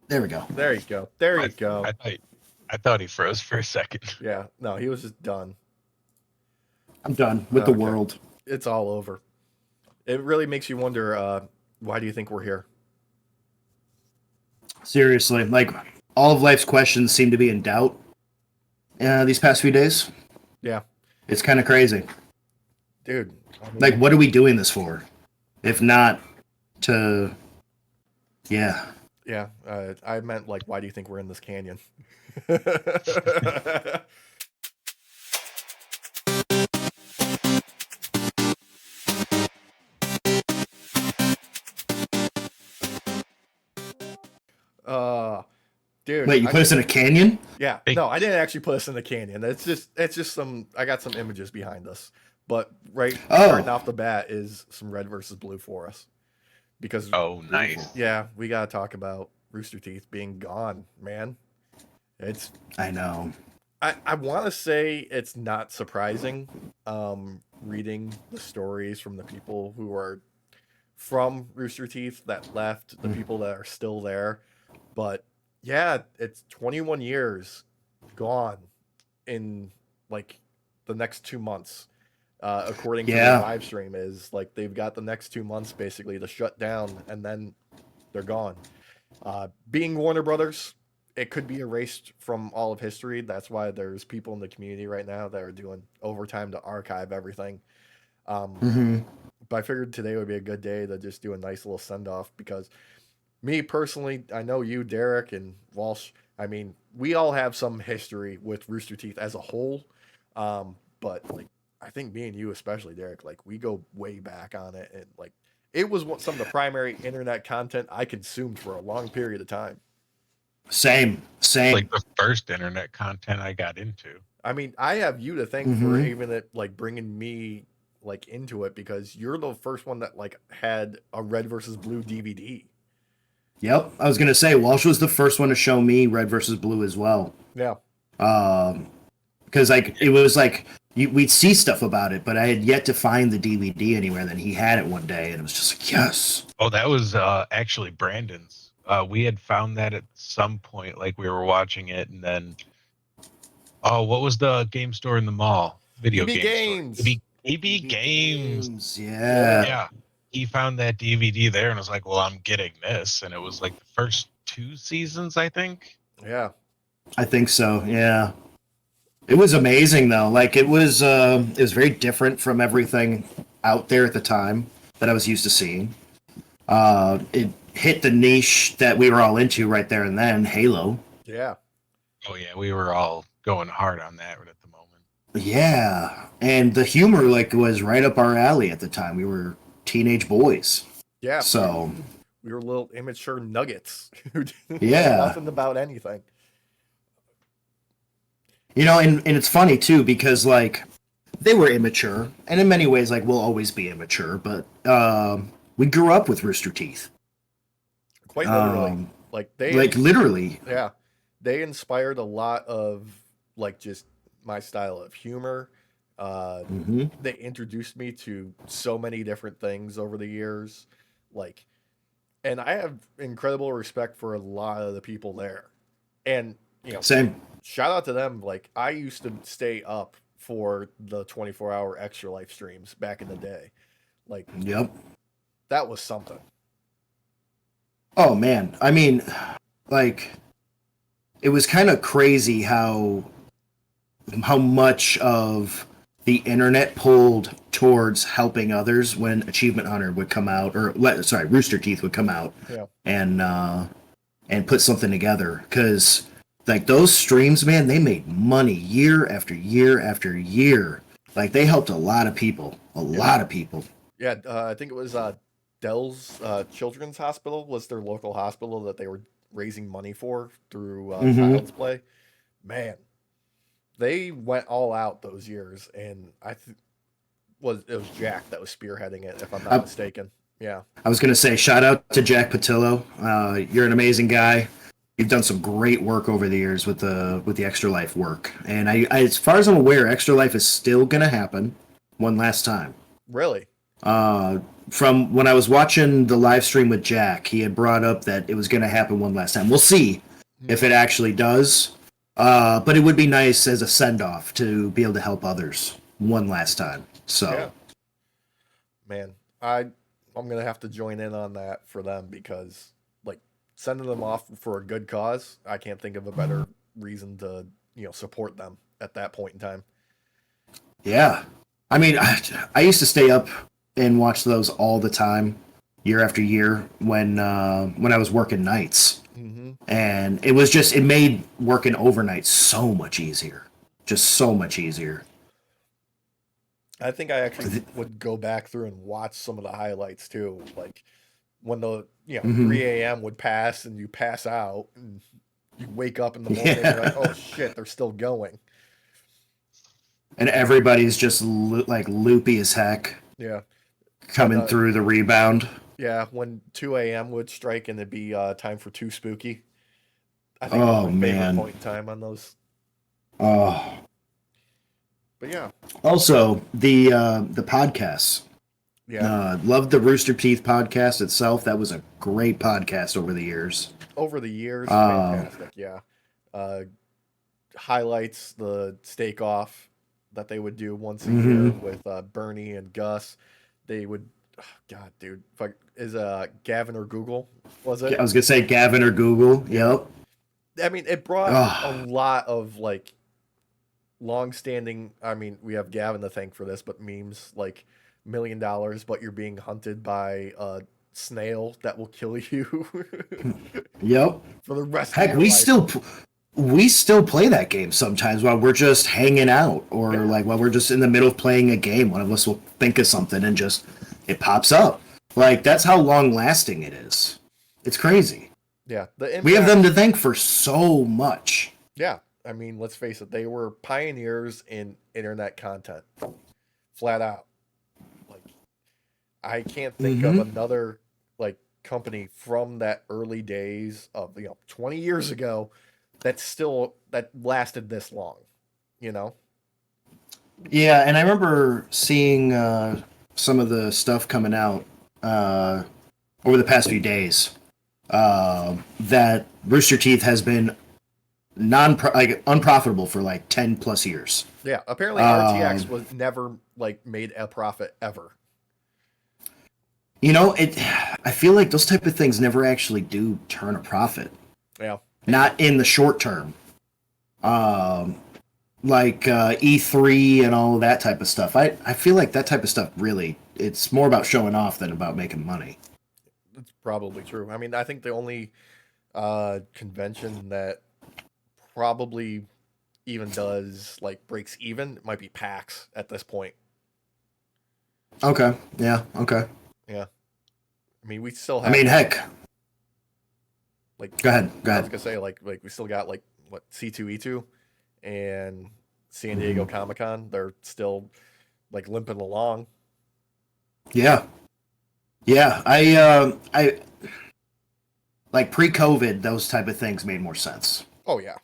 There we go. There you go. There you I, go. I thought he froze for a second. Yeah. No, he was just done. I'm done with the Okay. world. It's all over. It really makes you wonder. Why do you think we're here? Seriously, like all of life's questions seem to be in doubt these past few days. Yeah, It's kind of crazy. dude. Like, what are we doing this for? If not to, yeah. Yeah. I meant like, why do you think we're in this canyon? uh, dude. Wait, you put us in a canyon? Yeah. Hey, No, I didn't actually put us in the canyon. It's just some. I got some images behind us, but right starting Oh, off the bat is some red versus blue for us because oh, beautiful. nice. yeah, we gotta talk about Rooster Teeth being gone, man. It's I know. I want to say it's not surprising. Reading the stories from the people who are from Rooster Teeth that left, the people that are still there, but yeah, it's 21 years gone in like the next 2 months. According to their Yeah, live stream, is like they've got the next 2 months basically to shut down, and then they're gone. Being Warner Brothers, it could be erased from all of history. That's why there's people in the community right now that are doing overtime to archive everything. Um, hmm but I figured today would be a good day to just do a nice little send off because me personally, I know you, Derek, and Walsh. I mean, we all have some history with Rooster Teeth as a whole. But like, I think me and you, especially Derek, like we go way back on it, and like it was some of the primary internet content I consumed for a long period of time. same, It's like same. the first internet content I got into. I mean, I have you to thank for hmm even it like bringing me like into it because you're the first one that like had a red versus blue DVD. Yep, I was gonna say Walsh was the first one to show me red versus blue as well. Yeah, Because like it was like we'd see stuff about it, but I had yet to find the DVD anywhere. Then he had it one day, and it was just like, yes, Oh, that was actually Brandon's. We had found that at some point, like we were watching it, and then oh, what was the game store in the mall? Video EB game store. Games. EB EB Games. Games, Yeah, yeah, Yeah, he found that DVD there, and was like, "Well, I'm getting this," and it was like the first two seasons, I think. yeah, I think so. Yeah, it was amazing though. Like it was very different from everything out there at the time that I was used to seeing. It hit the niche that we were all into right there and then, Halo. yeah. Oh yeah, we were all going hard on that right at the moment. Yeah, and the humor like was right up our alley at the time. We were teenage boys, Yeah, so we were little immature nuggets who didn't know yeah. nothing about anything. You know, and it's funny too because like they were immature, and in many ways, like we'll always be immature. But we grew up with Rooster Teeth, Quite literally. um, Like they, like literally. yeah, they inspired a lot of like just my style of humor. hmm They introduced me to so many different things over the years, like, and I have incredible respect for a lot of the people there. And you know, Same. shout out to them. Like I used to stay up for the 24-hour extra life streams back in the day. Like Yep. that was something. Oh man, I mean, like it was kind of crazy how much of the internet pulled towards helping others when Achievement Hunter would come out, or sorry, Rooster Teeth would come out Yeah. and put something together. Because like those streams, man, they made money year after year after year. Like they helped a lot of people, a Yeah. lot of people. Yeah, I think it was Dell's Children's Hospital was their local hospital that they were raising money for through hmm Child's Play. Man, they went all out those years, and was it was Jack that was spearheading it, if I'm not I, mistaken. Yeah, I was gonna say shout out to Jack Patillo. You're an amazing guy. You've done some great work over the years with the Extra Life work, and as far as I'm aware, Extra Life is still gonna happen one last time. really. From when I was watching the live stream with Jack, he had brought up that it was going to happen one last time. We'll see if it actually does. But it would be nice as a send-off to be able to help others one last time. So, Yeah. Man, I'm gonna have to join in on that for them because like sending them off for a good cause, I can't think of a better reason to support them at that point in time. yeah. I mean, I used to stay up and watch those all the time, year after year, when I was working nights. Mm-hmm. And it made working overnight so much easier. Just so much easier. I think I actually would go back through and watch some of the highlights too, like when the 3 a.m. would pass and you pass out and you wake up in the morning and you're like, oh shit, they're still going. And everybody's just like loopy as heck. Yeah. Coming through the rebound. Yeah, when 2 a.m. would strike and it'd be time for Too Spooky. I think Oh, that was my favorite man. point in time on those. Oh. But yeah. Also, the podcasts. Yeah. Loved the Rooster Teeth podcast itself. That was a great podcast over the years. Over the years, fantastic. Yeah. Highlights the Steak Off that they would do once a year with Bernie and Gus. They would, God, dude, is Gavin or Google? Was it? I was gonna say Gavin or Google. Yep. I mean, it brought a lot of like long-standing. I mean, we have Gavin to thank for this, but memes like $1 million, but you're being hunted by a snail that will kill you. Yep. For the rest. Heck, of your life. we still play that game sometimes while we're just hanging out, or like while we're just in the middle of playing a game. One of us will think of something and just it pops up. Like that's how long-lasting it is. It's crazy. Yeah, we have them to thank for so much. Yeah, I mean, let's face it, they were pioneers in internet content, flat out. Like, I can't think of another like company from that early days of 20 years ago that lasted this long. Yeah, and I remember seeing some of the stuff coming out over the past few days. That Rooster Teeth has been unprofitable for like 10 plus years. Yeah, apparently RTX was never like made a profit ever. I feel like those type of things never actually do turn a profit. Yeah. Not in the short term. Like E3 and all that type of stuff. I feel like that type of stuff really, it's more about showing off than about making money. That's probably true. I mean, I think the only convention that probably even does like breaks even might be PAX at this point. Okay. Yeah. Okay. Yeah. I mean, we still have. I mean, heck. Like, go ahead. I was gonna say like we still got like what C2E2 and San Diego Comic-Con. They're still like limping along. Yeah. Yeah, I like pre-COVID, those type of things made more sense. Oh yeah,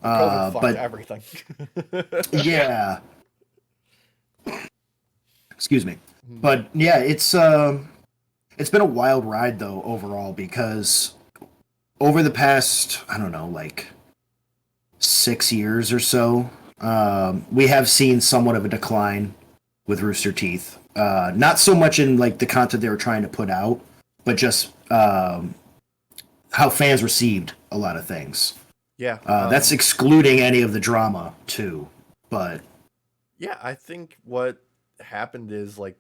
COVID fucked but everything. Yeah, excuse me, but yeah, it's been a wild ride though overall because over the past I don't know like 6 years or so, we have seen somewhat of a decline with Rooster Teeth. Not so much in like the content they were trying to put out, but just how fans received a lot of things. Yeah, that's excluding any of the drama too. But yeah, I think what happened is like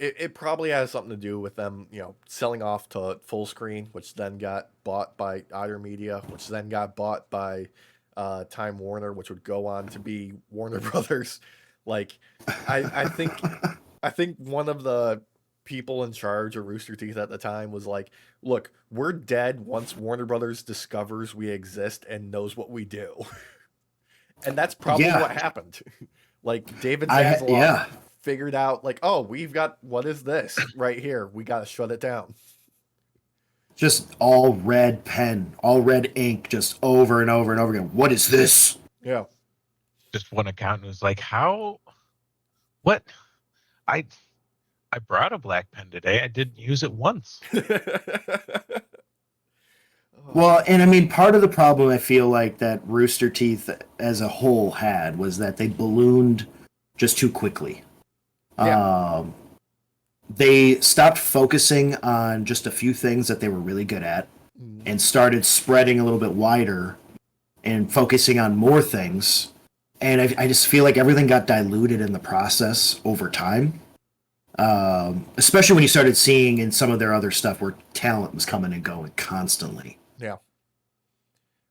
it probably has something to do with them, selling off to Full Screen, which then got bought by Otter Media, which then got bought by Time Warner, which would go on to be Warner Brothers. Like, I think one of the people in charge of Rooster Teeth at the time was like, look, we're dead once Warner Brothers discovers we exist and knows what we do. And that's probably what happened. Like, David Zaslav figured out, like, oh, we've got, what is this right here? We got to shut it down. Just all red pen, all red ink, just over and over and over again. What is this? Yeah. Just one accountant was like, how? What? I brought a black pen today. I didn't use it once. Well, and I mean, part of the problem I feel like that Rooster Teeth as a whole had was that they ballooned just too quickly. Yeah. They stopped focusing on just a few things that they were really good at and started spreading a little bit wider and focusing on more things. And I just feel like everything got diluted in the process over time. Especially when you started seeing in some of their other stuff where talent was coming and going constantly. Yeah.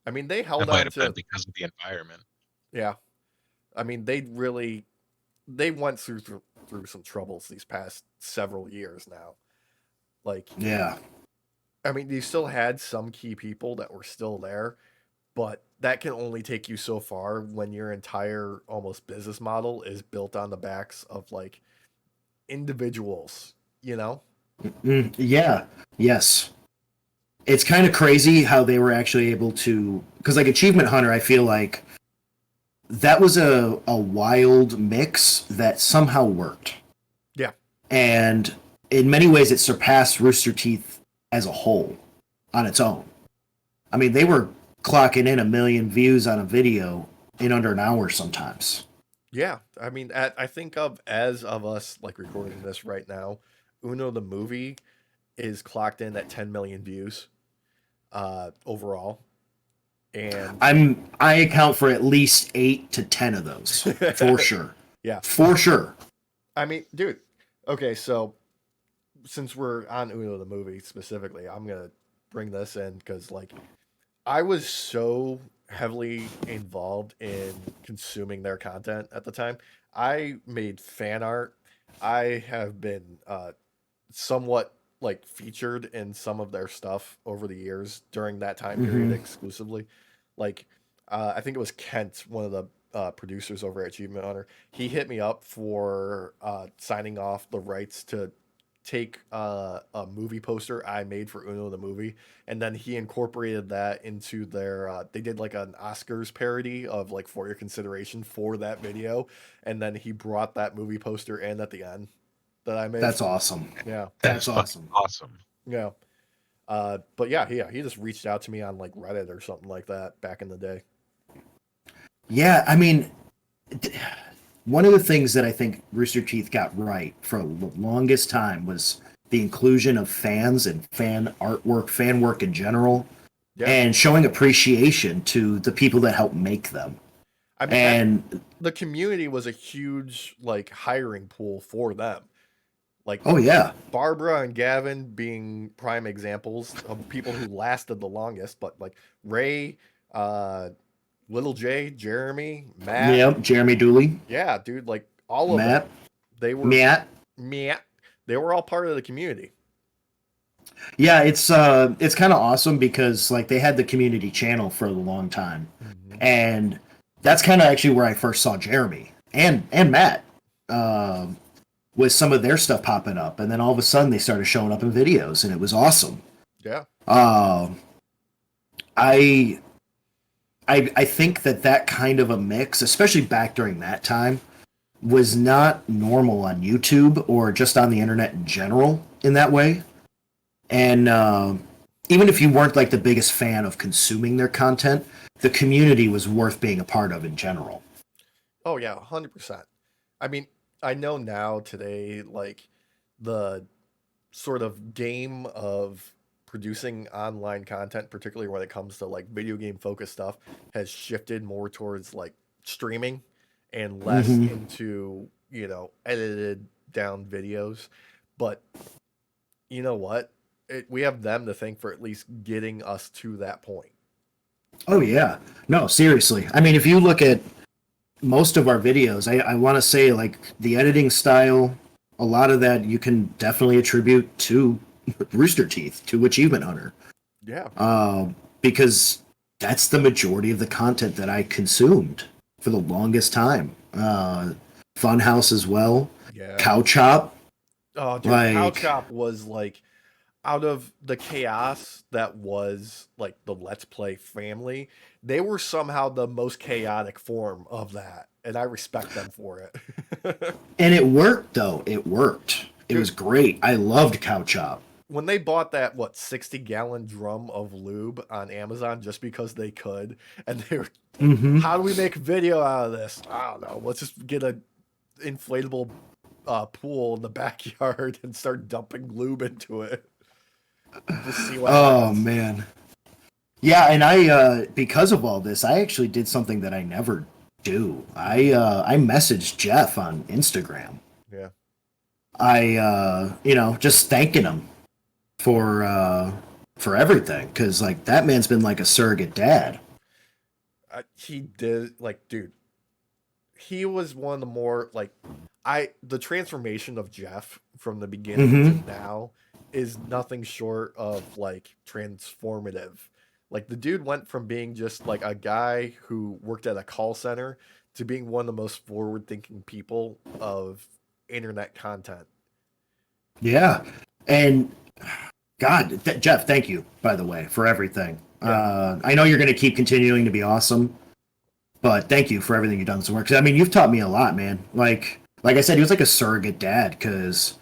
I mean, they That held might on have been to. because of the environment. Yeah. I mean, they went through some troubles these past several years now. Like, Yeah. I mean, you still had some key people that were still there, but that can only take you so far when your entire almost business model is built on the backs of like individuals, you know? Yeah. Yes. It's kind of crazy how they were actually able to, because like Achievement Hunter, I feel like that was a wild mix that somehow worked. Yeah. And in many ways, it surpassed Rooster Teeth as a whole on its own. I mean, they were clocking in 1 million views on a video in under an hour sometimes. Yeah. I mean, I think as of us like recording this right now, Uno the movie is clocked in at 10 million views overall. And I account for at least 8 to 10 of those for sure. Yeah. For sure. I mean, dude. Okay, so since we're on Uno the movie specifically, I'm gonna bring this in because like I was so heavily involved in consuming their content at the time. I made fan art. I have been somewhat like featured in some of their stuff over the years during that time period exclusively. Like, I think it was Kent, one of the producers over at Achievement Hunter. He hit me up for signing off the rights to take a movie poster I made for Uno the movie, and then he incorporated that into their. They did like an Oscars parody of like For Your Consideration for that video, and then he brought that movie poster in at the end that I made. That's awesome. Yeah. That's fucking awesome. Awesome. Yeah. But yeah, he just reached out to me on like Reddit or something like that back in the day. Yeah, I mean, one of the things that I think Rooster Teeth got right for the longest time was the inclusion of fans and fan artwork, fan work in general, Yeah. and showing appreciation to the people that help make them. I mean, And the community was a huge like hiring pool for them. Like, oh yeah, Barbara and Gavin being prime examples of people who lasted the longest, but like Ray, Little J, Jeremy, Matt. yep, Jeremy Dooley, Yeah, dude, like all of Matt, them. They were Matt. They were all part of the community. Yeah, it's kind of awesome because like they had the community channel for a long time, and that's kind of actually where I first saw Jeremy and Matt. With some of their stuff popping up, and then all of a sudden they started showing up in videos, and it was awesome. Yeah. I think that kind of a mix, especially back during that time, was not normal on YouTube or just on the internet in general in that way. And even if you weren't like the biggest fan of consuming their content, the community was worth being a part of in general. Oh yeah, 100%. I mean, I know now today, like the sort of game of producing online content, particularly when it comes to like video game focused stuff, has shifted more towards like streaming and less into, you know, edited down videos. But you know what? We have them to thank for at least getting us to that point. Oh yeah, no, seriously. I mean, if you look at most of our videos, I want to say like the editing style, a lot of that you can definitely attribute to Rooster Teeth, to Achievement Hunter. Yeah. Because that's the majority of the content that I consumed for the longest time. Funhaus as well. Yeah. Cow Chop. Oh, dude, Cow Chop was like out of the chaos that was like the Let's Play family, they were somehow the most chaotic form of that, and I respect them for it. And it worked, though. It worked. It was great. I loved Cow Chop. When they bought that 60-gallon drum of lube on Amazon just because they could, and they were, how do we make a video out of this? I don't know. Let's just get a inflatable pool in the backyard and start dumping lube into it. Just see what happens. Man. Yeah, and I because of all this, I actually did something that I never do. I messaged Jeff on Instagram. Yeah. I just thanking him for everything, because like that man's been like a surrogate dad. He did, like, dude, he was one of the more like the transformation of Jeff from the beginning to now is nothing short of like transformative. Like, the dude went from being just like a guy who worked at a call center to being one of the most forward-thinking people of internet content. Yeah. And God, Jeff, thank you, by the way, for everything. Yeah. I know you're going to keep continuing to be awesome, but thank you for everything you've done this work. 'Cause, I mean, you've taught me a lot, man. Like I said, he was like a surrogate dad, because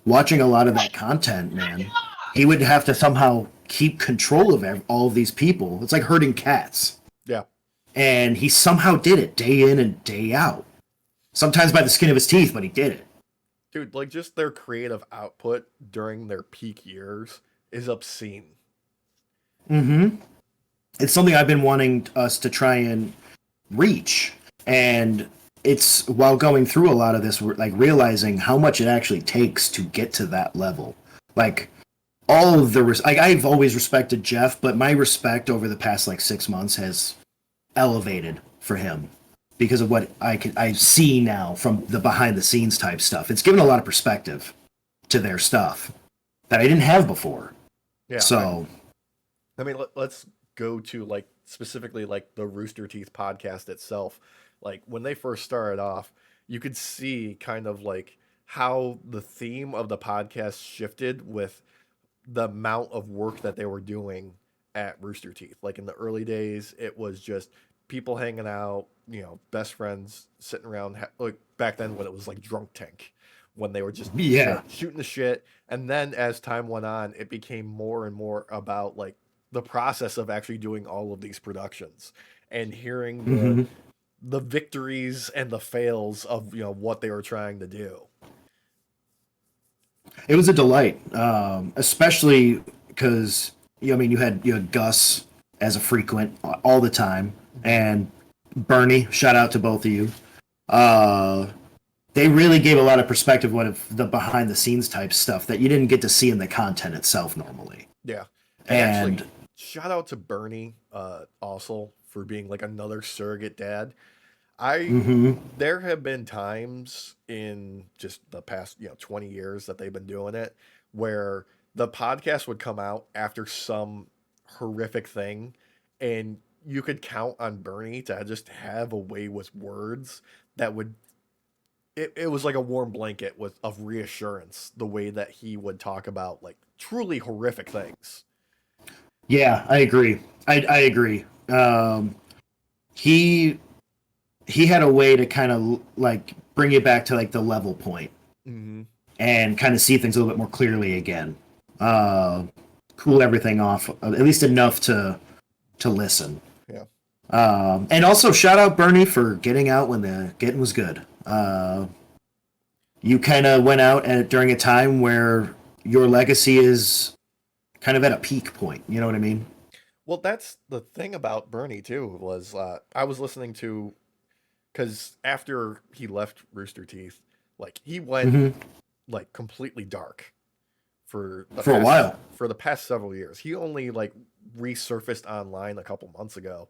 watching a lot of that content, man, he would have to somehow keep control of all of these people. It's like herding cats. Yeah. And he somehow did it day in and day out. Sometimes by the skin of his teeth, but he did it. Dude, like, just their creative output during their peak years is obscene. It's something I've been wanting us to try and reach. And it's, while going through a lot of this, we're like realizing how much it actually takes to get to that level. Like, all of the I've always respected Jeff, but my respect over the past like 6 months has elevated for him because of what I see now from the behind the scenes type stuff. It's given a lot of perspective to their stuff that I didn't have before. Yeah. So, I mean, let's go to like specifically like the Rooster Teeth podcast itself. Like, when they first started off, you could see kind of like how the theme of the podcast shifted with the amount of work that they were doing at Rooster Teeth. Like, in the early days, it was just people hanging out, best friends sitting around, like back then when it was like Drunk Tank, when they were just shooting the shit. And then as time went on, it became more and more about like the process of actually doing all of these productions and hearing the victories and the fails of, what they were trying to do. it was a delight, especially because you had Gus as a frequent all the time, and Bernie. Shout out to both of you. They really gave a lot of perspective of the behind the scenes type stuff that you didn't get to see in the content itself normally. Yeah, and actually, shout out to Bernie also for being like another surrogate dad. There have been times in just the past 20 years that they've been doing it where the podcast would come out after some horrific thing, and you could count on Bernie to just have a way with words that would it was like a warm blanket of reassurance, the way that he would talk about like truly horrific things. Yeah, I agree. I agree. He had a way to kind of like bring you back to like the level point and kind of see things a little bit more clearly again. Cool everything off, at least enough to listen. Yeah. And also shout out Bernie for getting out when the getting was good. You kind of went out during a time where your legacy is kind of at a peak point. You know what I mean? Well, that's the thing about Bernie too, was I was listening to, because after he left Rooster Teeth, like he went like completely dark for a while. For the past several years. He only like resurfaced online a couple months ago.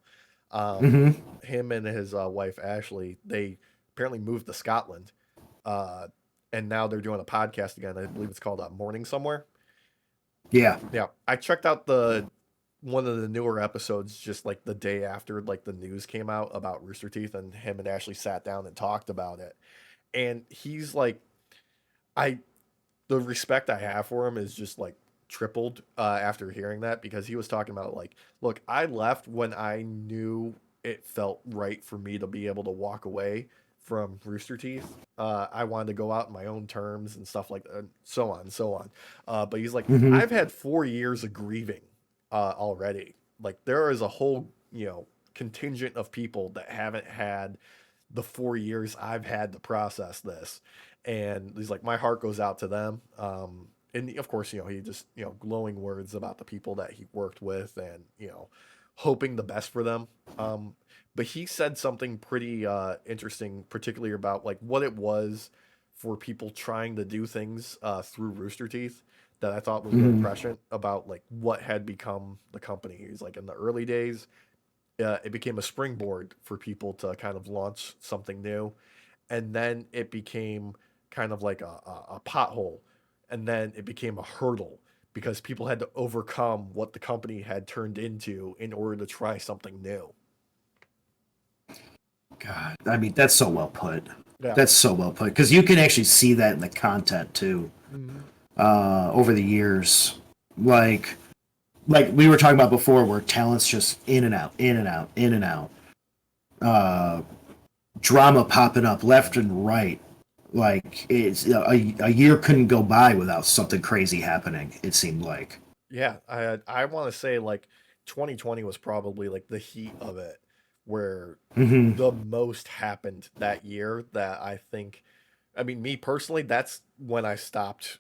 Him and his wife Ashley, they apparently moved to Scotland, and now they're doing a podcast again. I believe it's called Morning Somewhere. Yeah. I checked out one of the newer episodes just like the day after like the news came out about Rooster Teeth, and him and Ashley sat down and talked about it. And he's like, the respect I have for him is just like tripled after hearing that, because he was talking about like, look, I left when I knew it felt right for me to be able to walk away from Rooster Teeth. I wanted to go out on my own terms and stuff like that, so on and so on. But he's like, Mhm. I've had 4 years of grieving already. Like there is a whole, contingent of people that haven't had the 4 years I've had to process this. And he's like, my heart goes out to them. And of course, he just, glowing words about the people that he worked with and, hoping the best for them. But he said something pretty interesting, particularly about like what it was for people trying to do things through Rooster Teeth that I thought was really prescient about like what had become the company. He's like in the early days, it became a springboard for people to kind of launch something new, and then it became kind of like a pothole, and then it became a hurdle because people had to overcome what the company had turned into in order to try something new. God, I mean, that's so well put. Yeah. That's so well put because you can actually see that in the content too. Over the years, like we were talking about before, where talent's just in and out, in and out, in and out. Drama popping up left and right. Like it's a year couldn't go by without something crazy happening. It seemed like. Yeah, I want to say like 2020 was probably like the heat of it, where the most happened that year. That I think, I mean, me personally, that's when I stopped,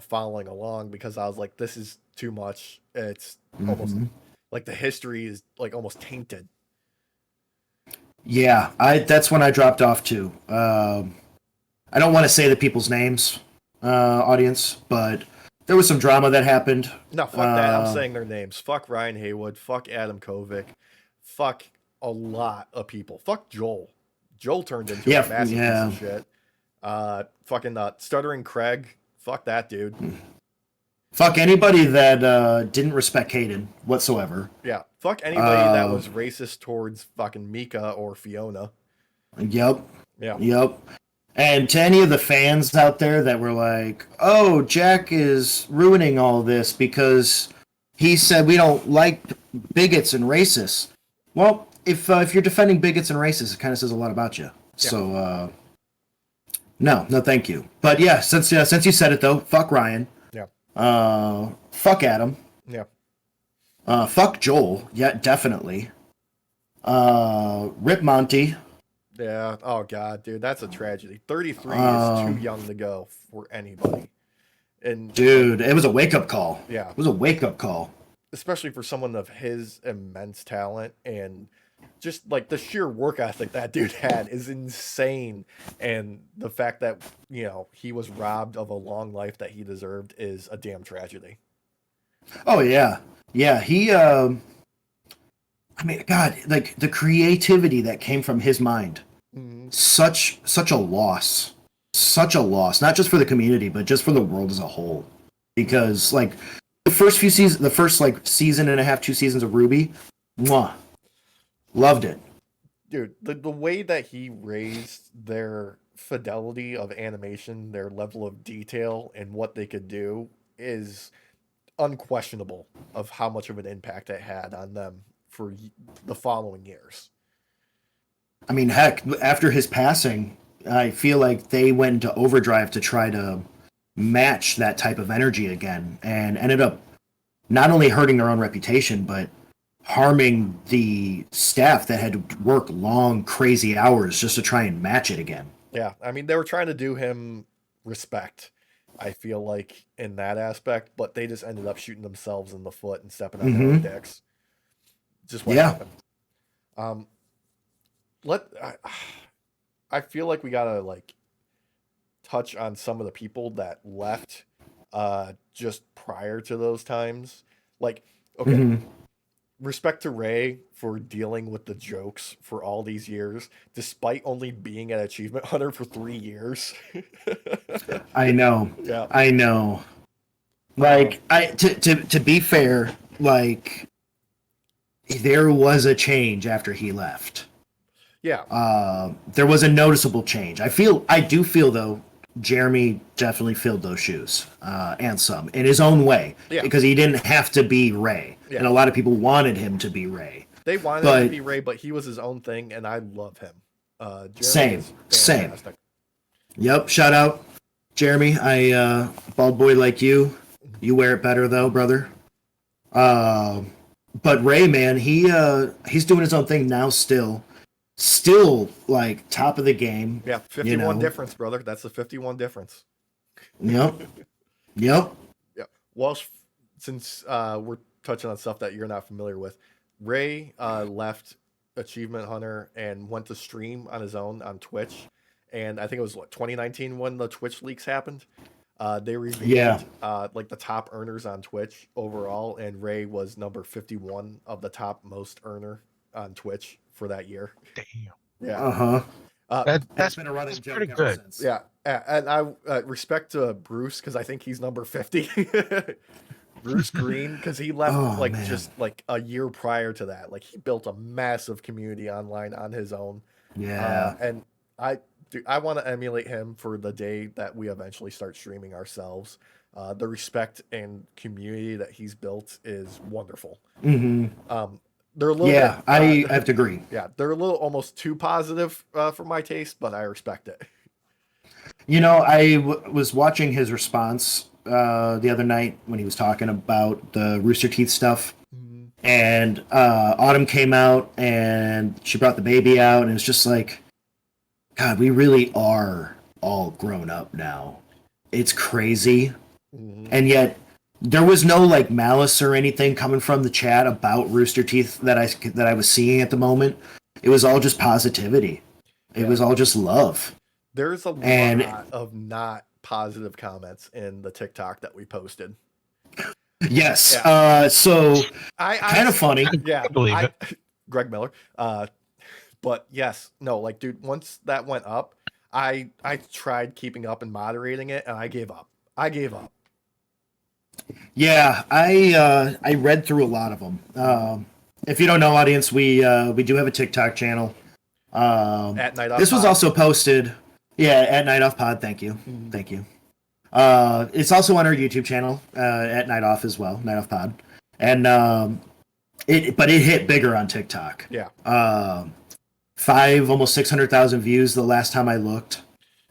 following along because I was like, this is too much. It's almost like the history is like almost tainted. Yeah, that's when I dropped off too. I don't want to say the people's names, audience, but there was some drama that happened. No, fuck that. I'm saying their names. Fuck Ryan Haywood. Fuck Adam Kovic. Fuck a lot of people. Fuck Joel. Joel turned into a massive piece of shit. Fucking Stuttering Craig. Fuck that dude. Fuck anybody that didn't respect Caden whatsoever. Yeah. Fuck anybody that was racist towards fucking Mika or Fiona. Yep. Yeah. Yep. And to any of the fans out there that were like, oh, Jack is ruining all this because he said we don't like bigots and racists. Well, if you're defending bigots and racists, it kind of says a lot about you. Yeah. So, no, thank you. But yeah, since you said it though, fuck Ryan. Yeah. Fuck Adam. Yeah. Fuck Joel. Yeah, definitely. Rip Monty. Yeah. Oh god, dude, that's a tragedy. 33 is too young to go for anybody. And dude, it was a wake up call. Yeah. It was a wake up call. Especially for someone of his immense talent and just like the sheer work ethic that dude had is insane. And the fact that, he was robbed of a long life that he deserved is a damn tragedy. Oh yeah. Yeah, he I mean, God, like the creativity that came from his mind. Such a loss. Such a loss, not just for the community, but just for the world as a whole. Because like the first few seasons, the first like season and a half, 2 seasons of RWBY, mwah, loved it. Dude, the way that he raised their fidelity of animation, their level of detail, and what they could do is unquestionable of how much of an impact it had on them for the following years. I mean, heck, after his passing, I feel like they went into overdrive to try to match that type of energy again and ended up not only hurting their own reputation, but harming the staff that had to work long, crazy hours just to try and match it again. Yeah, I mean, they were trying to do him respect, I feel like, in that aspect, but they just ended up shooting themselves in the foot and stepping on their own dicks. Just what happened. I feel like we gotta like touch on some of the people that left just prior to those times. Like, okay, respect to Ray for dealing with the jokes for all these years, despite only being an achievement hunter for 3 years. I know. Yeah. I know. Like, to be fair, like, there was a change after he left. Yeah. There was a noticeable change. I do feel though, Jeremy definitely filled those shoes, and some in his own way, because he didn't have to be Ray, and a lot of people wanted him to be Ray. They wanted him to be Ray, but he was his own thing, and I love him. Jeremy Same. is Same. fantastic. Yep. Shout out, Jeremy. Bald boy like you. You wear it better though, brother. But Ray, man, he's doing his own thing now. Still like top of the game. Yeah, 51 difference, brother. That's the 51 difference. Yep. Yep. Yeah. Walsh, since we're touching on stuff that you're not familiar with, Ray left Achievement Hunter and went to stream on his own on Twitch. And I think it was 2019 when the Twitch leaks happened. They revealed like the top earners on Twitch overall, and Ray was number 51 of the top most earner on Twitch for that year. Damn. Yeah. That's been a running joke pretty ever good. since. Yeah, and I respect to Bruce because I think he's number 50. Bruce Green, because he left just like a year prior to that. Like he built a massive community online on his own. Yeah. And I want to emulate him for the day that we eventually start streaming ourselves. The respect and community that he's built is wonderful. Mm-hmm. They're a little bit, I have to agree. Yeah, they're a little almost too positive for my taste, but I respect it. You know, I was watching his response the other night when he was talking about the Rooster Teeth stuff. Mm-hmm. And Autumn came out and she brought the baby out, and it's just like, God, we really are all grown up now. It's crazy. Mm-hmm. And yet there was no like malice or anything coming from the chat about Rooster Teeth that I was seeing at the moment. It was all just positivity. It was all just love. There's a lot of not positive comments in the TikTok that we posted. Yes. Yeah. So I kind of funny. Yeah. I believe it. Greg Miller. But yes, no, like, dude, once that went up, I tried keeping up and moderating it, and I gave up. Yeah, I read through a lot of them. If you don't know, audience, we do have a TikTok channel. At Night Off This was Pod. also posted. Yeah, at Night Off Pod. Thank you. Mm-hmm. Thank you. It's also on our YouTube channel at Night Off as well, Night Off Pod. And it hit bigger on TikTok. Yeah. Almost 600,000 views the last time I looked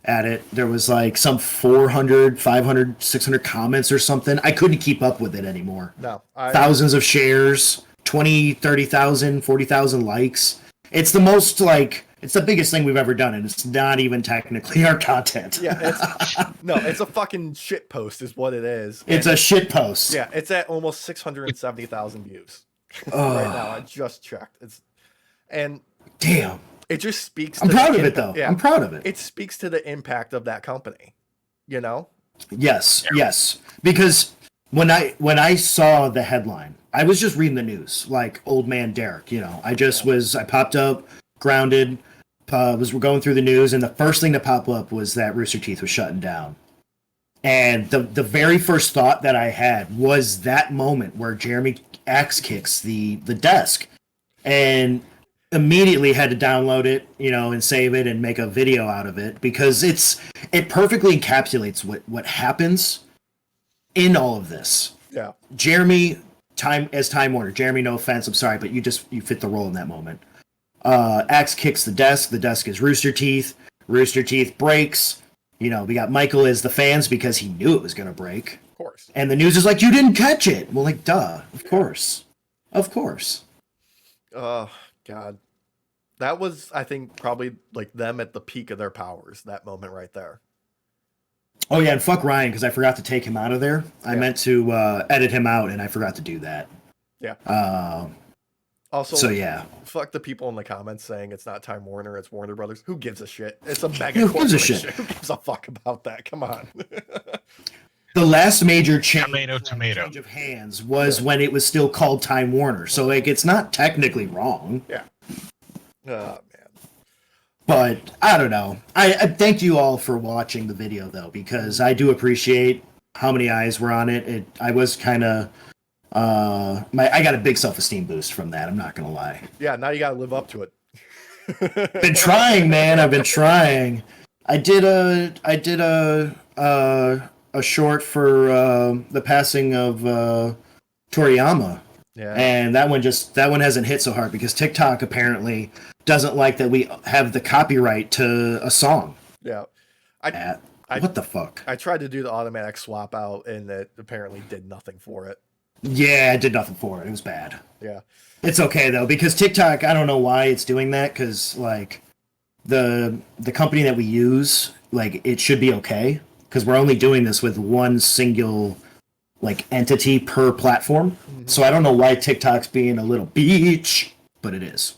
at it. There was like some 400, 500, 600 comments or something. I couldn't keep up with it anymore. No. Thousands of shares, 20, 30,000, 40,000 likes. It's the most like, it's the biggest thing we've ever done, and it's not even technically our content. Yeah, it's a fucking shit post is what it is. It's a shit post. Yeah, it's at almost 670,000 views right now. I just checked. Damn. It just speaks. I'm proud of it though. Yeah, I'm proud of it. It speaks to the impact of that company. You know. Yes. Because when I saw the headline, I was just reading the news like old man Derek. You know, I popped up, grounded. We're going through the news, and the first thing to pop up was that Rooster Teeth was shutting down. And the very first thought that I had was that moment where Jeremy axe kicks the desk, and immediately had to download it, you know, and save it and make a video out of it, because it perfectly encapsulates what happens in all of this. Yeah. Jeremy, Time Warner. Jeremy, no offense, I'm sorry, but you fit the role in that moment. Axe kicks the desk is Rooster Teeth breaks. You know, we got Michael as the fans because he knew it was going to break. Of course. And the news is like, you didn't catch it. Well, like, duh, of course. Oh, God. That was, I think, probably like them at the peak of their powers, that moment right there. Oh, yeah, and fuck Ryan, because I forgot to take him out of there. I meant to edit him out, and I forgot to do that. Yeah. Also, so yeah, fuck the people in the comments saying it's not Time Warner, it's Warner Brothers. Who gives a shit? It's a mega Who gives a corporation. shit? Who gives a fuck about that? Come on. The last major change Tomato. of hands was when it was still called Time Warner. So like, it's not technically wrong. Yeah. Oh, man. But I don't know. I thank you all for watching the video though, because I do appreciate how many eyes were on it. I was kind of I got a big self-esteem boost from that. I'm not gonna lie. Yeah, now you gotta live up to it. Been trying, man. I've been trying. I did a short for the passing of Toriyama Yeah. And that one hasn't hit so hard because TikTok apparently doesn't like that we have the copyright to a song. Yeah. What the fuck? I tried to do the automatic swap out, and it apparently did nothing for it. Yeah, it did nothing for it. It was bad. Yeah. It's okay though, because TikTok, I don't know why it's doing that, because like the company that we use, like it should be okay, because we're only doing this with one single like entity per platform. Mm-hmm. So I don't know why TikTok's being a little bitch, but it is.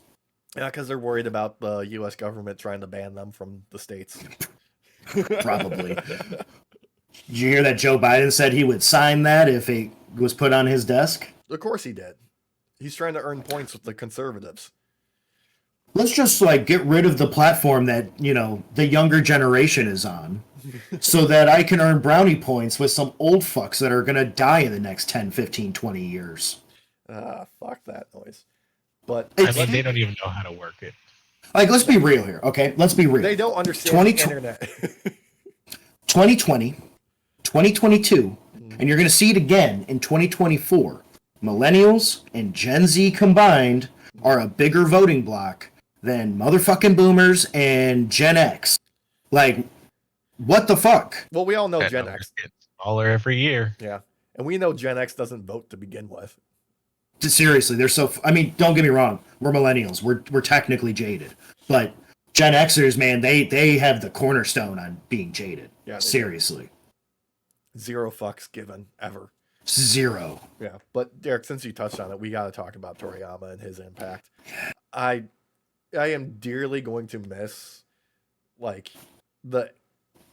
Yeah, because they're worried about the U.S. government trying to ban them from the states. Probably. Did you hear that Joe Biden said he would sign that if it was put on his desk? Of course he did. He's trying to earn points with the conservatives. Let's just like get rid of the platform that, you know, the younger generation is on so that I can earn brownie points with some old fucks that are going to die in the next 10, 15, 20 years. Fuck that noise. But I mean, they don't even know how to work it. Like, let's be real here, okay? Let's be real. They don't understand the internet. 2020, 2022, and you're going to see it again in 2024. Millennials and Gen Z combined are a bigger voting bloc than motherfucking boomers and Gen X. Like, what the fuck? Well, we all know Gen X gets smaller every year. Yeah, and we know Gen X doesn't vote to begin with. Seriously, they're so. I mean, don't get me wrong. We're millennials. We're technically jaded, but Gen Xers, man, they have the cornerstone on being jaded. Yeah, seriously. Zero fucks given ever. Zero. Yeah, but Derek, since you touched on it, we got to talk about Toriyama and his impact. I am dearly going to miss like the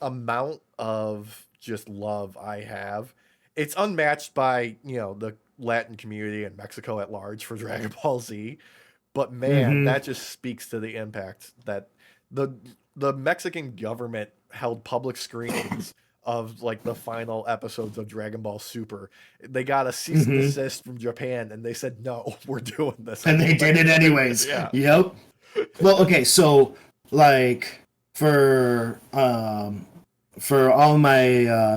amount of just love I have. It's unmatched by, you know, the Latin community and Mexico at large for Dragon Ball Z, but man, that just speaks to the impact that the Mexican government held public screenings of like the final episodes of Dragon Ball Super. They got a cease and desist from Japan, and they said, "No, we're doing this," and they did it anyways. Yeah. Yep. Well, okay, so like for all my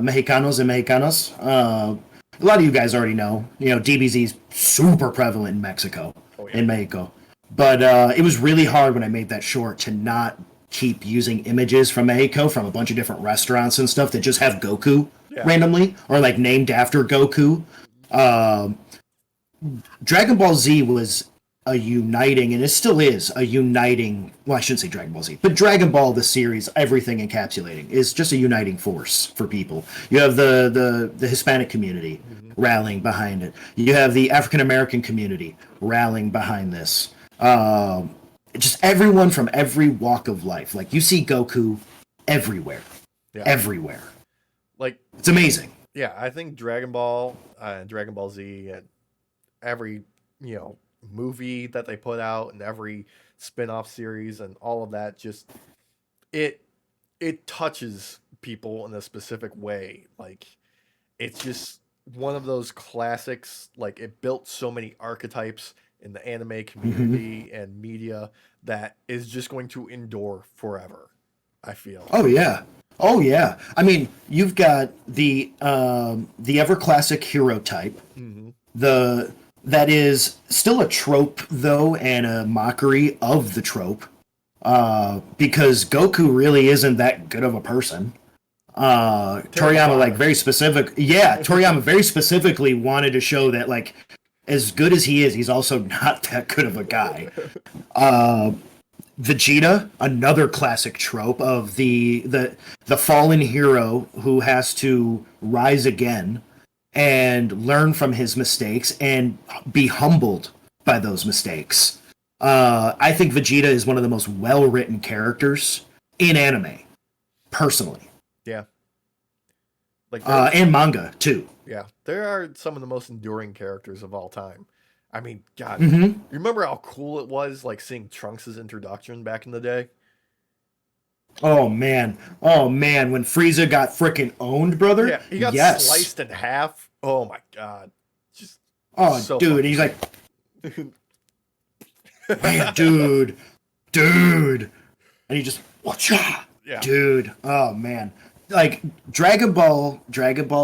Mexicanos and Mexicanas, a lot of you guys already know, you know, DBZ is super prevalent in Mexico, in Mexico. But it was really hard when I made that short to not keep using images from Mexico from a bunch of different restaurants and stuff that just have Goku randomly or like named after Goku. Dragon Ball Z was a uniting, and it still is a uniting, well, I shouldn't say Dragon Ball Z, but Dragon Ball, the series, everything encapsulating, is just a uniting force for people. You have the Hispanic community rallying behind it. You have the African American community rallying behind this. Just everyone from every walk of life. Like, you see Goku everywhere. Yeah. Everywhere. Like, it's amazing. Yeah, I think Dragon Ball and Dragon Ball Z and every, you know, movie that they put out and every spin-off series and all of that, just it touches people in a specific way. Like, it's just one of those classics. Like, it built so many archetypes in the anime community and media that is just going to endure forever, I feel. Oh yeah. I mean, you've got the ever classic hero type. That is still a trope, though, and a mockery of the trope, because Goku really isn't that good of a person. Toriyama, like, very specific. Yeah, Toriyama very specifically wanted to show that, like, as good as he is, he's also not that good of a guy. Vegeta, another classic trope of the fallen hero who has to rise again and learn from his mistakes and be humbled by those mistakes. I think Vegeta is one of the most well-written characters in anime, personally. Yeah. Like, and manga, too. Yeah. There are some of the most enduring characters of all time. I mean, God, you remember how cool it was, like, seeing Trunks' introduction back in the day? Oh man, when Frieza got freaking owned, brother. Yeah, he got sliced in half. Oh my God. Just so dude, he's like, man, dude. And he just, whatcha? Yeah. Dude, oh man. Like, Dragon Ball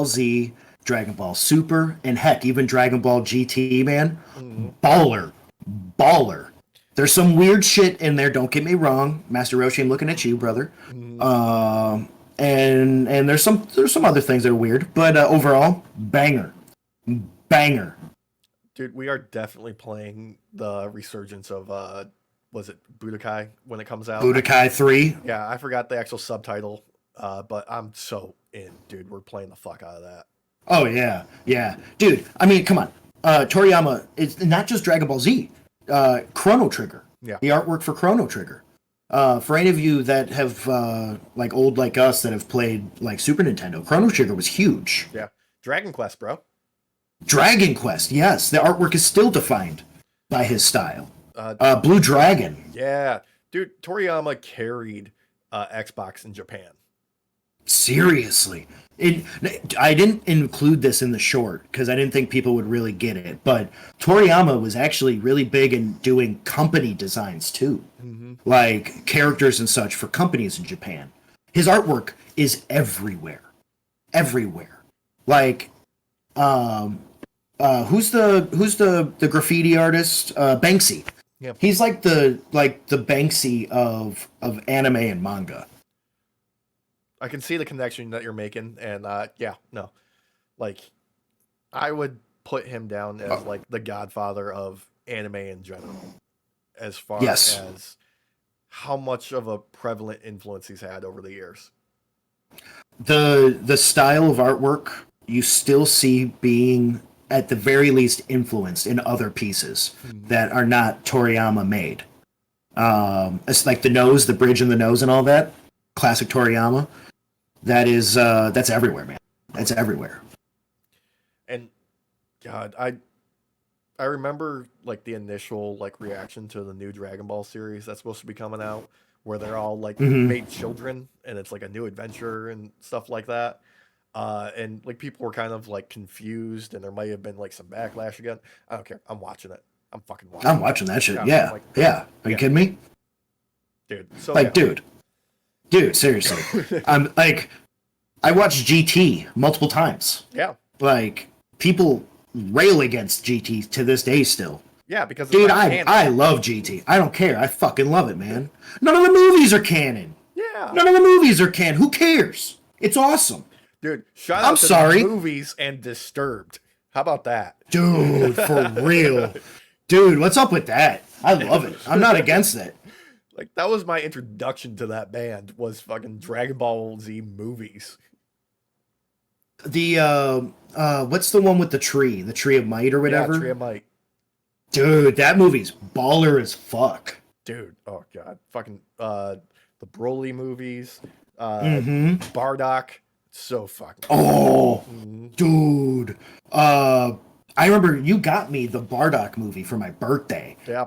Z, Dragon Ball Super, and heck, even Dragon Ball GT, man. Mm-hmm. Baller. There's some weird shit in there, don't get me wrong. Master Roshi, I'm looking at you, brother. Mm-hmm. And there's some other things that are weird, but overall, banger. Dude, we are definitely playing the resurgence of was it Budokai when it comes out? Budokai 3. Yeah, I forgot the actual subtitle, but I'm so in, dude. We're playing the fuck out of that. Oh yeah, dude. I mean, come on. Toriyama. It's not just Dragon Ball Z. Chrono Trigger. Yeah. The artwork for Chrono Trigger. For any of you that have like old like us that have played like Super Nintendo, Chrono Trigger was huge. Yeah. Dragon Quest, bro. Dragon Quest, yes. The artwork is still defined by his style. Blue Dragon. Yeah. Dude, Toriyama carried Xbox in Japan. Seriously. I didn't include this in the short because I didn't think people would really get it, but Toriyama was actually really big in doing company designs too. Mm-hmm. Like characters and such for companies in Japan. His artwork is everywhere. Like who's the graffiti artist? Banksy. Yep. He's like the Banksy of anime and manga. I can see the connection that you're making, and yeah, no, like I would put him down as like the godfather of anime in general, as far as how much of a prevalent influence he's had over the years. The style of artwork you still see being at the very least influenced in other pieces that are not Toriyama made. It's like the nose, the bridge in the nose, and all that. Classic Toriyama. That's everywhere, man. That's everywhere. And God, I remember like the initial like reaction to the new Dragon Ball series that's supposed to be coming out, where they're all like made children, and it's like a new adventure and stuff like that. And like people were kind of like confused, and there might have been like some backlash again. I don't care. I'm watching it. I'm fucking watching. I'm watching that shit. Yeah. Are you kidding me, dude? So like, dude, seriously. I'm like, I watched GT multiple times. Yeah. Like people rail against GT to this day still. Yeah, because dude, I love GT. I don't care. I fucking love it, man. None of the movies are canon. Yeah. None of the movies are canon. Who cares? It's awesome. Dude, shout out to the movies and Disturbed. How about that? Dude, for real. Dude, what's up with that? I love it. I'm not against it. Like, that was my introduction to that band, was fucking Dragon Ball Z movies. The, what's the one with the tree? The Tree of Might or whatever? Yeah, Tree of Might. Dude, that movie's baller as fuck. Dude, oh god. Fucking, the Broly movies, Bardock. So fucking cool. Dude. I remember you got me the Bardock movie for my birthday. Yeah.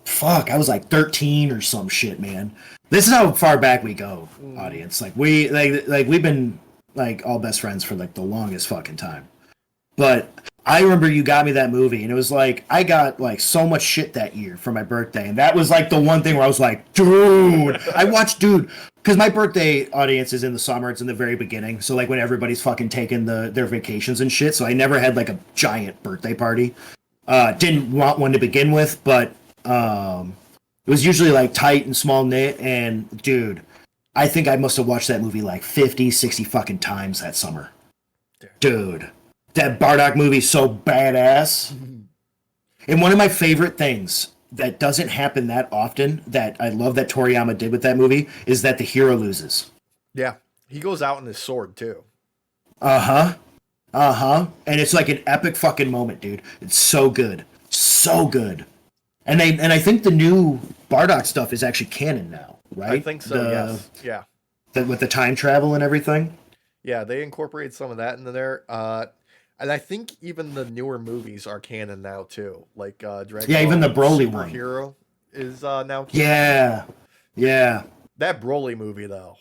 Fuck, I was like 13 or some shit, man. This is how far back we go, audience. Like we've been like all best friends for like the longest fucking time. But I remember you got me that movie, and it was like I got like so much shit that year for my birthday, and that was like the one thing where I was like, dude, I watched, dude, because my birthday audience is in the summer, it's in the very beginning, so like when everybody's fucking taking their vacations and shit, so I never had like a giant birthday party. Didn't want one to begin with, but it was usually like tight and small knit, and dude, I think I must have watched that movie like 50, 60 fucking times that summer. Dude. That Bardock movie's so badass. And one of my favorite things that doesn't happen that often, that I love that Toriyama did with that movie, is that the hero loses. Yeah. He goes out in his sword, too. And it's like an epic fucking moment, dude. It's so good. So good. And I think the new Bardock stuff is actually canon now, right? I think so, yes. Yeah. With the time travel and everything? Yeah, they incorporated some of that into there. And I think even the newer movies are canon now too. Like Dragon Ball even the Broly one. Hero is now canon. Yeah. That Broly movie though,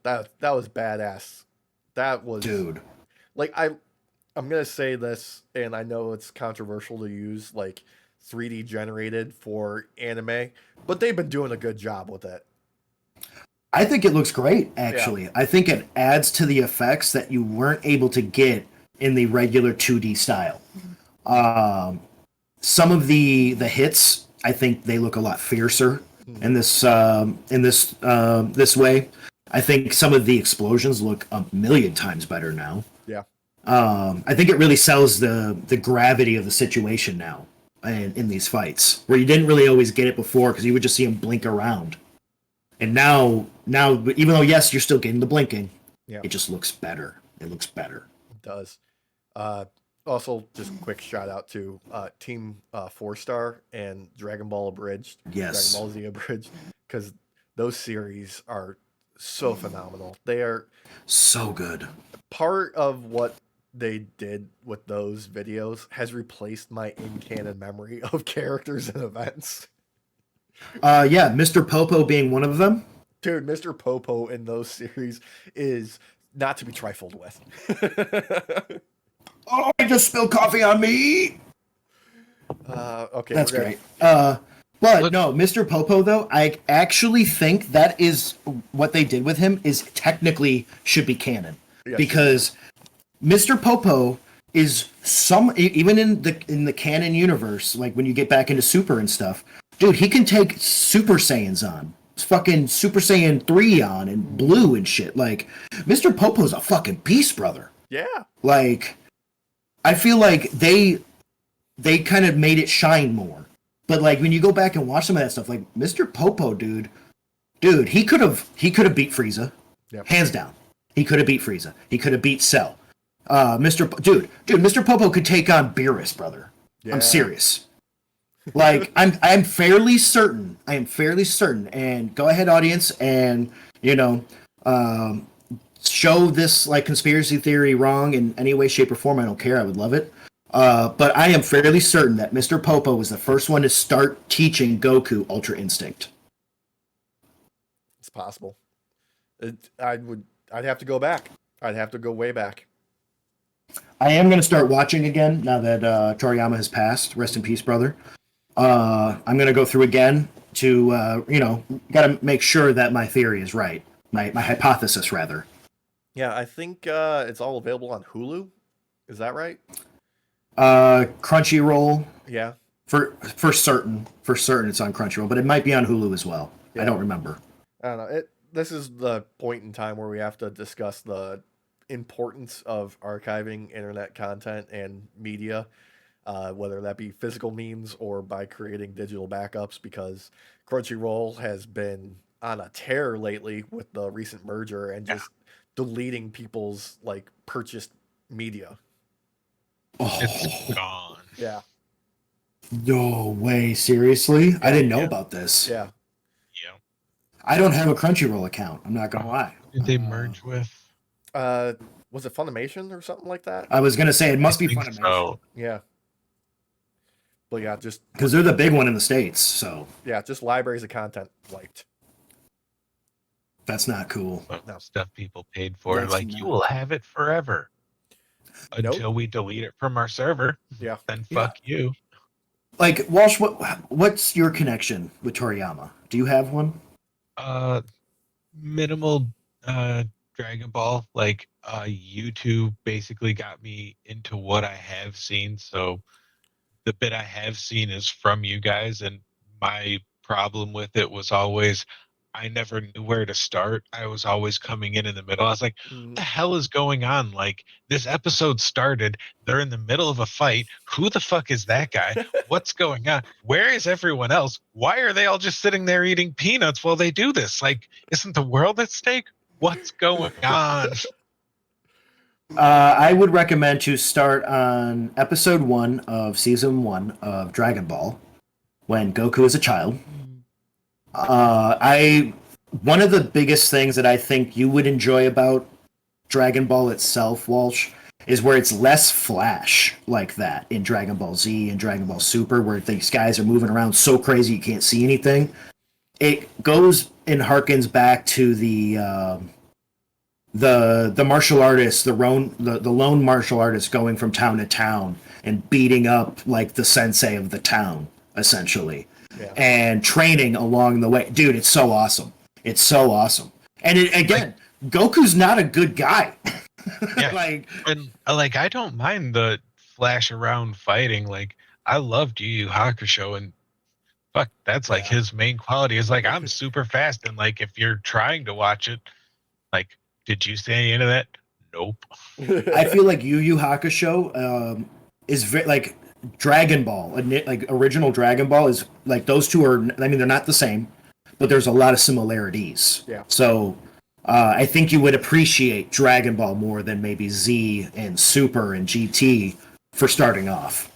that was badass. That was, dude. Like I'm gonna say this, and I know it's controversial to use like 3D generated for anime, but they've been doing a good job with it. I think it looks great, actually. Yeah. I think it adds to the effects that you weren't able to get in the regular 2D style. Some of the hits, I think they look a lot fiercer in this way. I think some of the explosions look a million times better now. Yeah. I think it really sells the gravity of the situation now in these fights, where you didn't really always get it before because you would just see him blink around. And now, even though, yes, you're still getting the blinking, it just looks better. It looks better. It does. Also, just a quick shout out to Team 4-Star and Dragon Ball Abridged. Yes. Dragon Ball Z Abridged. Because those series are so phenomenal. They are so good. Part of what they did with those videos has replaced my in-canon memory of characters and events. Yeah, Mr. Popo being one of them. Dude, Mr. Popo in those series is not to be trifled with. Oh, I just spilled coffee on me. Okay, that's great. But no, Mr. Popo though, I actually think that is what they did with him is technically should be canon, because Mr. Popo is even in the canon universe, like when you get back into Super and stuff, dude, he can take Super Saiyans on. It's fucking Super Saiyan 3 on and blue and shit. Like, Mr. Popo's a fucking beast, brother. Yeah. Like, I feel like they kind of made it shine more. But like when you go back and watch some of that stuff, like Mr. Popo, dude, he could have beat Frieza. Yep. Hands down. He could have beat Frieza. He could have beat Cell. Mr. Popo could take on Beerus, brother. Yeah. I'm serious. Like I'm fairly certain. I am fairly certain. And go ahead, audience, and show this like conspiracy theory wrong in any way, shape, or form. I don't care. I would love it. But I am fairly certain that Mr. Popo was the first one to start teaching Goku Ultra Instinct. It's possible. I'd have to go back. I'd have to go way back. I am going to start watching again now that Toriyama has passed. Rest in peace, brother. I'm going to go through again to, got to make sure that my theory is right. My hypothesis, rather. Yeah, I think it's all available on Hulu. Is that right? Crunchyroll. Yeah. For certain it's on Crunchyroll, but it might be on Hulu as well. Yeah. I don't remember. I don't know. This is the point in time where we have to discuss the importance of archiving internet content and media, whether that be physical means or by creating digital backups, because Crunchyroll has been on a tear lately with the recent merger and just deleting people's like purchased media. Oh. It's gone. Yeah. No way. Seriously? I didn't know about this. Yeah. Yeah. I don't have a Crunchyroll account. I'm not gonna lie. Did they merge with? Was it Funimation or something like that? I was gonna say it must be Funimation. So. Yeah. But yeah, just because they're the big one in the States. So yeah, just libraries of content wiped. That's not cool. No. Stuff people paid for. You will have it forever. Until we delete it from our server. Yeah. Then fuck you. Like, Walsh, what's your connection with Toriyama? Do you have one? Minimal Dragon Ball. Like, YouTube basically got me into what I have seen. So the bit I have seen is from you guys, and my problem with it was always I never knew where to start. I was always coming in the middle. I was like, what the hell is going on? Like, this episode started. They're in the middle of a fight. Who the fuck is that guy? What's going on? Where is everyone else? Why are they all just sitting there eating peanuts while they do this? Like, isn't the world at stake? What's going on? I would recommend to start on episode 1 of season 1 of Dragon Ball, when Goku is a child. One of the biggest things that I think you would enjoy about Dragon Ball itself, Walsh, is where it's less flash like that in Dragon Ball Z and Dragon Ball Super, where these guys are moving around so crazy you can't see anything. It goes and harkens back to the martial artists, the lone martial artists going from town to town and beating up like the sensei of the town, essentially. Yeah. And training along the way. Dude, it's so awesome. It's so awesome. And Goku's not a good guy. Yeah. Like, And like I don't mind the flash around fighting. Like I loved Yu Yu Hakusho, and fuck, that's like yeah. his main quality is like I'm super fast, and like if you're trying to watch it, like, did you see any into that? Nope. I feel like Yu Yu Hakusho is very like Dragon Ball, like original Dragon Ball is like those two are. I mean, they're not the same, but there's a lot of similarities. Yeah. So I think you would appreciate Dragon Ball more than maybe Z and Super and GT for starting off.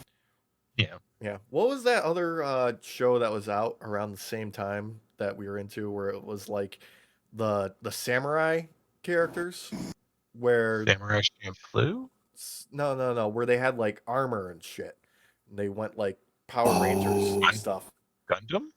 Yeah. Yeah. What was that other show that was out around the same time that we were into, where it was like the samurai characters, where Samurai Champloo? no, where they had like armor and shit, and they went like Power Rangers Oh. and stuff. Gundam?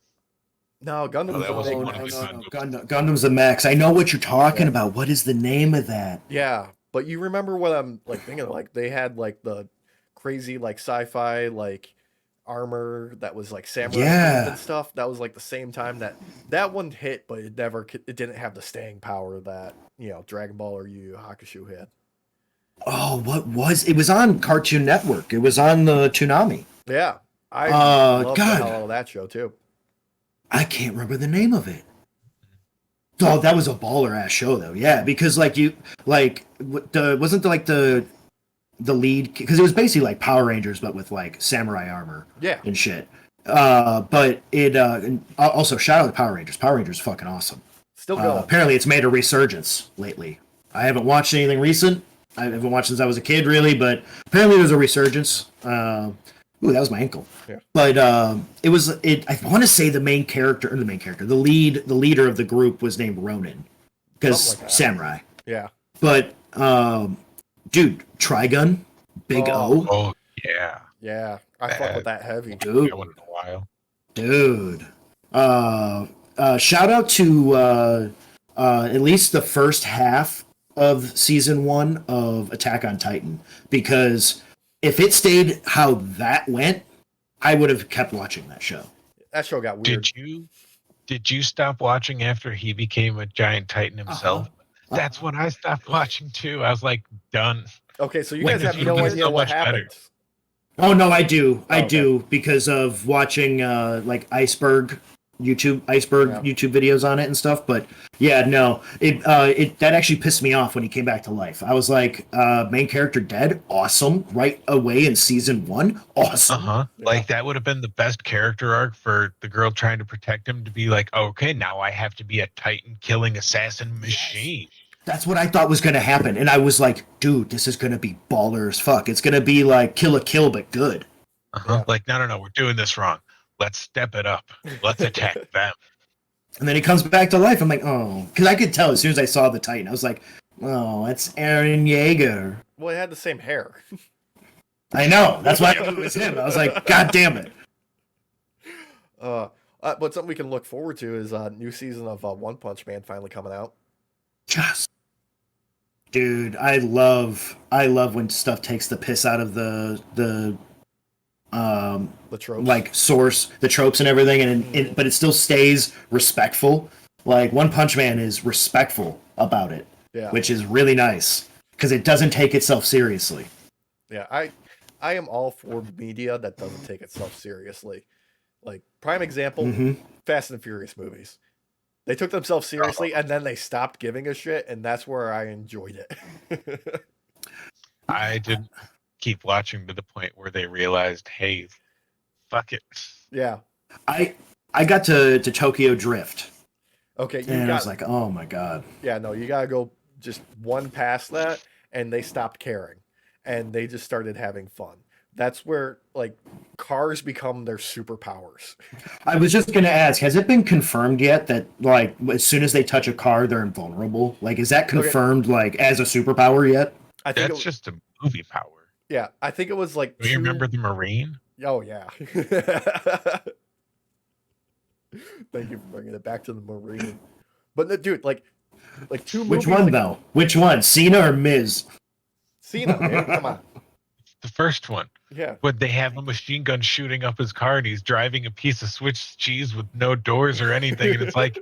No, Gundam Oh, was that a was big one one. of the Gundam's the max. I know what you're talking Yeah. about. What is the name of that? Yeah, but you remember what I'm like thinking of? Like they had like the crazy like sci-fi like armor that was like samurai Yeah. and stuff. That was like the same time that one hit, but it didn't have the staying power that Dragon Ball or Yu Yu Hakusho had. Oh, what was it? Was on Cartoon Network. It was on the Toonami. Yeah, I love the God. hell out of that show too. I can't remember the name of it. Oh, that was a baller ass show though. Yeah, because like wasn't the lead, because it was basically like Power Rangers but with like samurai armor Yeah, and shit. But it and also shout out to Power Rangers. Power Rangers is fucking awesome. still going. Apparently it's made a resurgence lately. I haven't watched anything recent. I haven't watched since I was a kid really, but apparently there's a resurgence. Ooh, that was my ankle. Yeah. But I want to say the leader of the group was named Ronin, because Something like that. samurai. Yeah, But dude, Trigun, Big Oh. O, Oh yeah. yeah, I fuck with that heavy. dude, That one in a while. dude. Shout out to at least the first half of season 1 of Attack on Titan, because if it stayed how that went, I would have kept watching that show. That show got weird. Did you stop watching after he became a giant titan himself? That's when I stopped watching too. I was like, done. Okay, so you Wait, guys this have no would've been idea so what much better. happened. Oh no, I do. I Okay. do, because of watching like YouTube videos on it and stuff. But yeah, no, it that actually pissed me off when he came back to life. I was like, main character dead, awesome, right away in season 1, awesome. Uh-huh. Yeah. Like that would have been the best character arc for the girl trying to protect him, to be like, okay, now I have to be a titan killing assassin machine. That's what I thought was gonna happen, and I was like, dude, this is gonna be baller as fuck. It's gonna be like Kill la Kill but good. Uh-huh. Yeah. Like, no, we're doing this wrong. Let's step it up. Let's attack them. And then he comes back to life. I'm like, oh, because I could tell as soon as I saw the Titan. I was like, oh, it's Eren Yeager. Well, it had the same hair. I know. That's why I knew it was him. I was like, God damn it. But something we can look forward to is a new season of One Punch Man finally coming out. Just, dude, I love when stuff takes the piss out of the tropes. like source, the tropes and everything, but it still stays respectful. Like One Punch Man is respectful about it, Yeah. which is really nice because it doesn't take itself seriously. Yeah, I am all for media that doesn't take itself seriously. Like prime example, Mhm. Fast and Furious movies. They took themselves seriously and then they stopped giving a shit, and that's where I enjoyed it. I did keep watching to the point where they realized, hey, fuck it. Yeah. I got to Tokyo Drift, Okay, and I was like, oh my god. yeah, no, you gotta go just one past that, and they stopped caring, and they just started having fun. That's where like cars become their superpowers. I was just gonna ask, has it been confirmed yet that like as soon as they touch a car, they're invulnerable? Like, is that confirmed like as a superpower yet? I think That's just a movie power. yeah, I think it was like Do you remember the Marine? Oh yeah. Thank you for bringing it back to the Marine. But no, dude, like two Which movies, one like, though? Which one? Cena or Miz? Cena, man, come on. The first one. Yeah. Would they have a machine gun shooting up his car and he's driving a piece of Swiss cheese with no doors or anything? And it's like,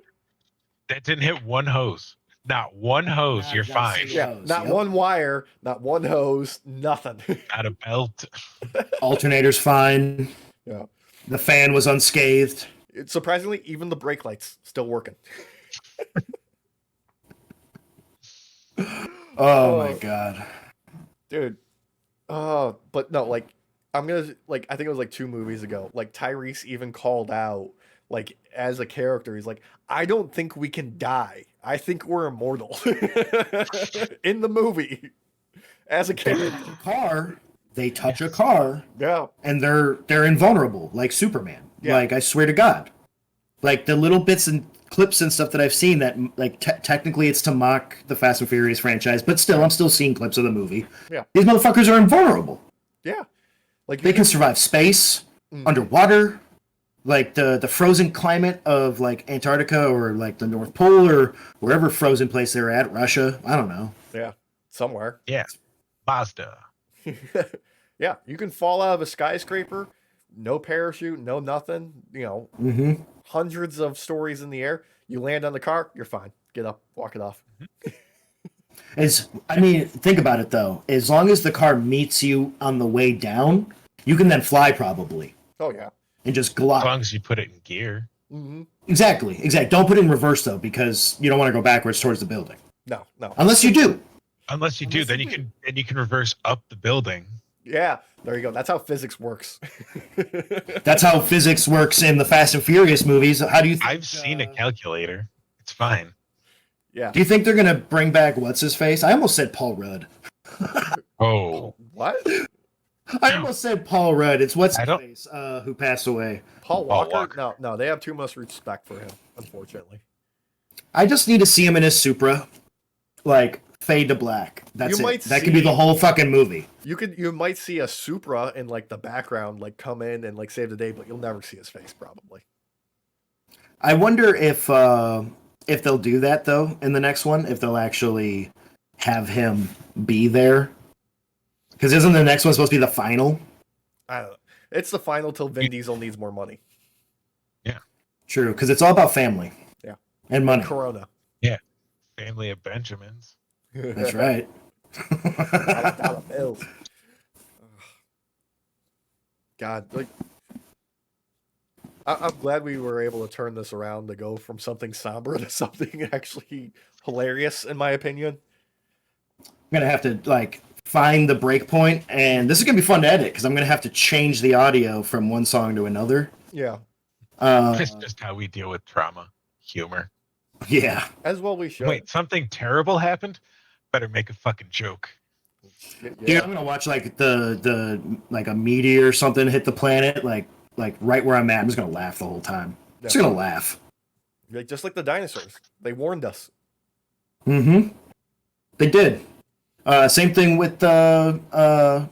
that didn't hit one hose. Not one hose, Not- you're not a fine. single- Yeah, hose, not yep. one wire, not one hose, nothing. Not a belt. Alternator's fine. Yeah. The fan was unscathed. Surprisingly, even the brake lights still working. Oh my god. Dude. But no, like I think it was like 2 movies ago. Like Tyrese even called out, like as a character, he's like, I don't think we can die. I think we're immortal. In the movie. As a character. They touch a car Yeah. and they're invulnerable, like Superman. Yeah. Like, I swear to God. Like, the little bits and clips and stuff that I've seen that, like, technically it's to mock the Fast and Furious franchise, but still, I'm still seeing clips of the movie. Yeah. These motherfuckers are invulnerable. Yeah. Like They can survive space, underwater, like the frozen climate of, like, Antarctica or, like, the North Pole or wherever frozen place they're at, Russia. I don't know. Yeah. Somewhere. Yeah. Mazda. Yeah. You can fall out of a skyscraper, no parachute, no nothing, Mm-hmm. hundreds of stories in the air. You land on the car, you're fine. Get up, walk it off. Think about it, though. As long as the car meets you on the way down, you can then fly, probably, Oh, yeah. and just As glide. long as you put it in gear. Mm-hmm. Exactly. Don't put it in reverse, though, because you don't want to go backwards towards the building. No. Unless you do. Unless you do, then you can reverse up the building. Yeah. There you go. That's how physics works. That's how physics works in the Fast and Furious movies. How do you think, I've seen a calculator. It's fine. Yeah. do you think they're going to bring back what's-his-face? I almost said Paul Rudd. Oh, What? I almost said Paul Rudd. It's I don't- what's-his-face who passed away. Paul Paul Walker? Walker. No. They have too much respect for him, unfortunately. I just need to see him in his Supra, like, fade to black. That's You it. might That could be see- the whole fucking movie. You might see a Supra in like the background, like come in and like save the day, but you'll never see his face probably. I wonder if they'll do that though in the next one. If they'll actually have him be there, because isn't the next one supposed to be the final? I don't know. It's the final till Vin Diesel needs more money. True, because it's all about family. Yeah. And money. Corona. family of Benjamins. That's right. $1 bills. God, like I'm glad we were able to turn this around to go from something somber to something actually hilarious, in my opinion. I'm gonna have to like find the break point, and this is gonna be fun to edit because I'm gonna have to change the audio from one song to another. Yeah, It's just how we deal with trauma. Humor. Yeah. as well we should. Wait, something terrible happened? Better make a fucking joke. Dude, Yeah. I'm gonna watch like the like a meteor or something hit the planet, like right where I'm at. I'm just gonna laugh the whole time. Just Yeah. gonna laugh. Like, just like the dinosaurs, they warned us. Mm-hmm. They did. Same thing with The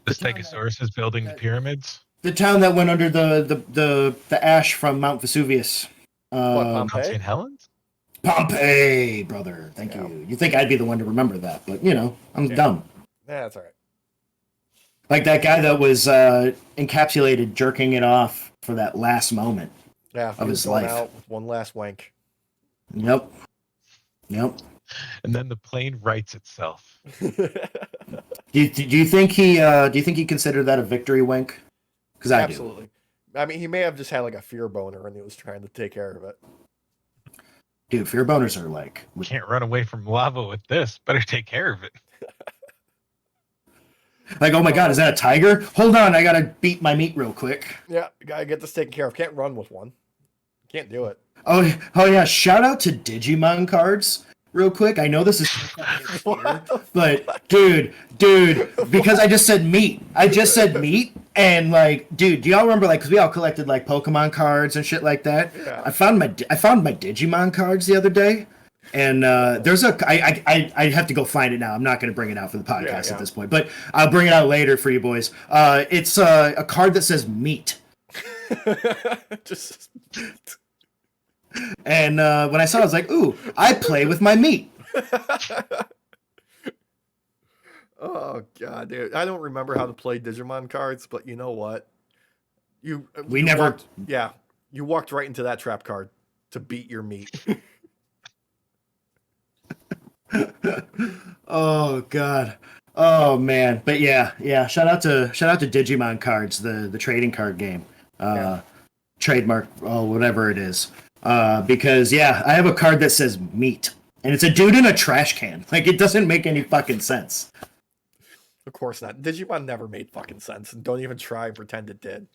Stegosaurus is building the pyramids. the town that went under the ash from Mount Vesuvius. What, Mount Pompeii? St. Helens? Pompeii, brother. Thank Yeah. you. You think I'd be the one to remember that, but I'm Yeah. dumb. Yeah, that's all right. Like that guy that was encapsulated jerking it off for that last moment. Yeah, he Of was his going life. out with one last wank. Yep. And then the plane rights itself. Do you think he considered that a victory wink? Because I do. Absolutely. I mean, he may have just had like a fear boner and he was trying to take care of it. Dude, fear boners are like We can't run away from lava with this. Better take care of it. oh my god, is that a tiger? Hold on, I gotta beat my meat real quick. Yeah, you gotta get this taken care of. Can't run with one. Can't do it. Oh yeah, shout out to Digimon cards real quick. I know this is What the but dude, because I just said meat. And like, dude, do y'all remember like, because we all collected like Pokemon cards and shit like that? Yeah. I found my Digimon cards the other day, and there's I have to go find it now. I'm not going to bring it out for the podcast Yeah. at this point, but I'll bring it out later for you boys. It's a card that says meat, Just and when I saw it, I was like, ooh, I play with my meat. oh god, dude. I don't remember how to play Digimon cards, but you know what? You We never- walked, yeah, you walked right into that trap card. to beat your meat. Oh god. Oh man. But yeah. Shout out to Digimon cards, the trading card game. Trademark, whatever it is. Because I have a card that says meat. And it's a dude in a trash can. Like, it doesn't make any fucking sense. Of course not. Digimon never made fucking sense, and don't even try and pretend it did.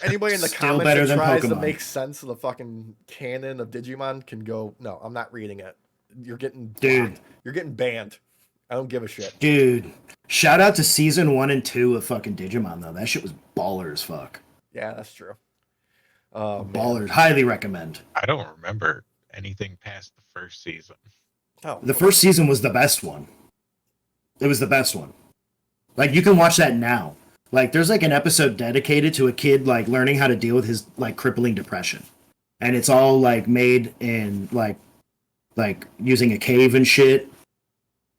Anybody in the Still comments better that than tries to Pokemon. make sense of the fucking canon of Digimon can go, no, I'm not reading it. You're getting Dude. blocked. You're getting banned. I don't give a shit. Dude. Shout out to season 1 and 2 of fucking Digimon, though. That shit was baller as fuck. Yeah, that's true. Man. Ballers. Highly recommend. I don't remember anything past the first season. Oh, The first season was the best one. It was the best one. Like, you can watch that now. Like, there's like an episode dedicated to a kid like learning how to deal with his like crippling depression, and it's all like made in like using a cave and shit.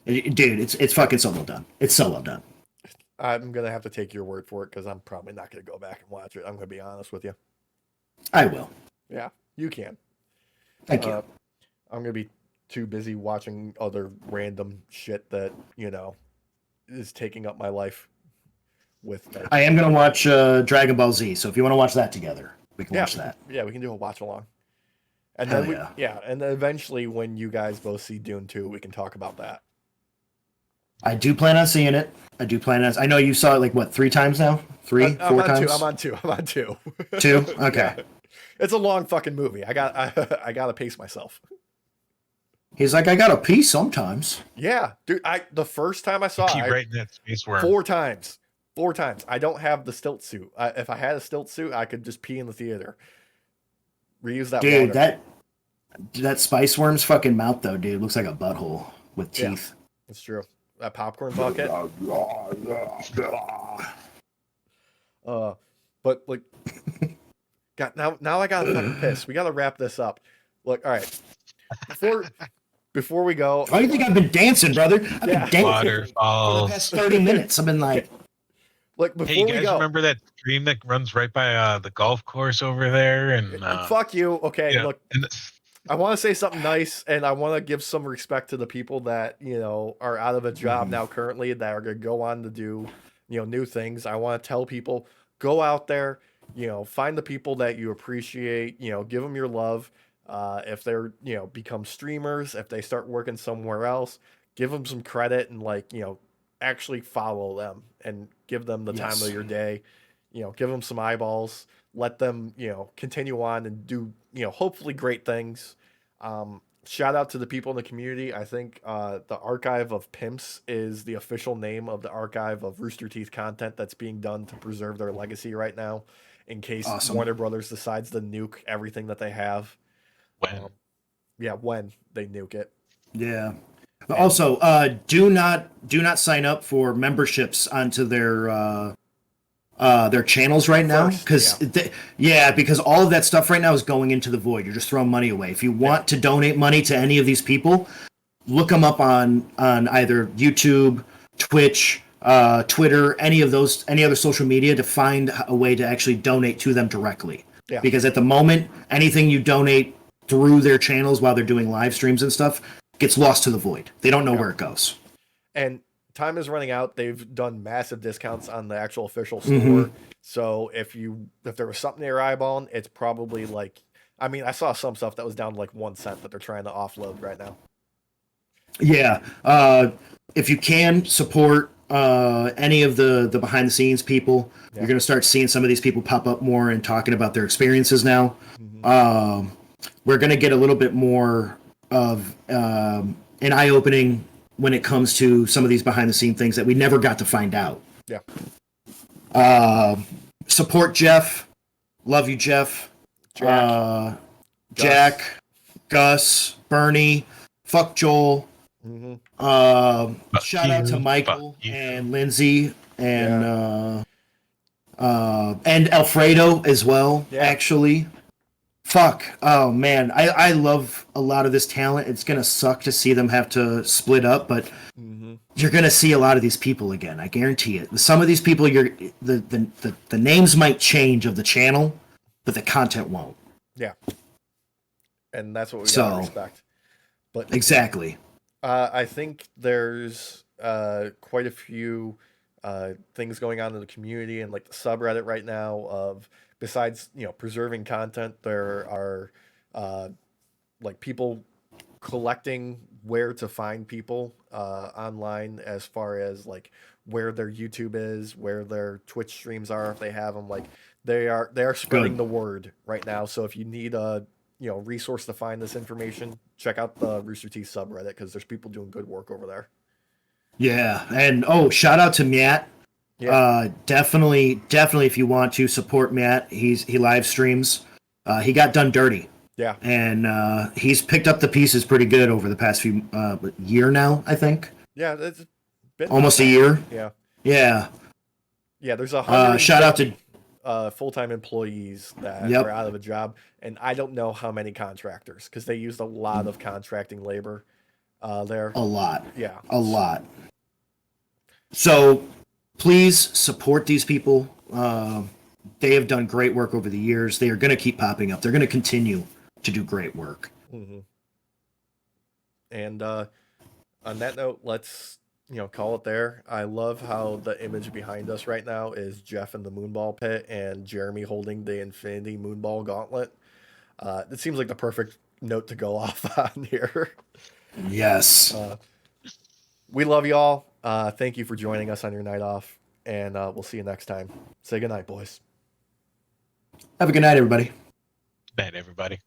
Dude, it's fucking so well done. It's so well done. I'm gonna have to take your word for it because I'm probably not gonna go back and watch it. I'm gonna be honest with you. I will. Yeah, you can. Thank you. I'm gonna be too busy watching other random shit that is taking up my life. I am gonna watch Dragon Ball Z. So if you want to watch that together, we can watch that. Yeah, we can do a watch along. And Hell then and then eventually when you guys both see Dune 2, we can talk about that. I do plan on seeing it. I know you saw it like what 3 times now? 4 times? I'm on two. 2? Okay. Yeah. It's a long fucking movie. I gotta pace myself. He's like, I gotta pee sometimes. Yeah, dude. The first time I saw Keep it, writing that space worm. 4 times. 4 times. I don't have the stilt suit. If I had a stilt suit, I could just pee in the theater. Reuse that Dude, water. that spice worm's fucking mouth though, dude, looks like a butthole with teeth. It's true. That popcorn bucket. But like, now I gotta fucking piss. We gotta wrap this up. Look, all right. Before we go, Why do you think I've been dancing, brother? I've been dancing for Waterfalls. the past 30 minutes. I've been like, look, before Hey, you we guys go, remember that stream that runs right by the golf course over there? And fuck you. Okay, yeah, look, and I want to say something nice, and I want to give some respect to the people that are out of a job now currently that are going to go on to do new things. I want to tell people, go out there, find the people that you appreciate, give them your love. If they're become streamers, if they start working somewhere else, give them some credit and actually follow them and give them the time of your day. Give them some eyeballs. Let them continue on and do hopefully great things. Shout out to the people in the community. I think the Archive of Pimps is the official name of the archive of Rooster Teeth content that's being done to preserve their legacy right now, in case Warner Brothers decides to nuke everything that they have. When they nuke it. yeah. But also, do not sign up for memberships onto their channels right now, because because all of that stuff right now is going into the void. You're just throwing money away. If you want to donate money to any of these people, look them up on either YouTube, Twitch, Twitter, any other social media to find a way to actually donate to them directly. Yeah. Because at the moment, anything you donate through their channels while they're doing live streams and stuff gets lost to the void. They don't know where it goes. And time is running out. They've done massive discounts on the actual official store. So if there was something they're eyeballing, it's probably I saw some stuff that was down to 1 cent that they're trying to offload right now. Yeah. If you can support any of the behind the scenes people, you're going to start seeing some of these people pop up more and talking about their experiences now. We're going to get a little bit more of an eye-opening when it comes to some of these behind-the-scene things that we never got to find out. Yeah. Support Jeff. Love you, Jeff. Jack, Gus, Bernie. Fuck Joel. Shout out to Michael and Lindsay and Alfredo as well. Yeah. Actually. Fuck. Oh, man. I love a lot of this talent. It's going to suck to see them have to split up, but you're going to see a lot of these people again. I guarantee it. Some of these people, the names might change of the channel, but the content won't. Yeah. and that's what we So- gotta respect. But Exactly. I think there's quite a few things going on in the community and like the subreddit right now. Of besides preserving content, there are like people collecting where to find people online, as far as like where their YouTube is, where their Twitch streams are if they have them. Like they are spreading Good. the word right now. So if you need a resource to find this information, check out the Rooster Teeth subreddit, because there's people doing good work over there. Yeah, and shout out to Matt. Yeah. Definitely, if you want to support Matt, he live streams. He got done dirty, Yeah. and he's picked up the pieces pretty good over the past few year now. I think Yeah. It's been almost a year. Yeah. Yeah. Yeah. There's 150 Shout out to full-time employees that Yep. are out of a job, and I don't know how many contractors, because they used a lot of contracting labor there. a lot. Yeah. A lot. So please support these people. They have done great work over the years. They are going to keep popping up. They're going to continue to do great work. Mm-hmm. And on that note, let's call it there. I love how the image behind us right now is Jeff in the Moonball pit and Jeremy holding the Infinity Moonball Gauntlet. It seems like the perfect note to go off on here. Yes. We love y'all. Thank you for joining us on your night off, and we'll see you next time. Say goodnight, boys. Have a good night, everybody. Night, everybody.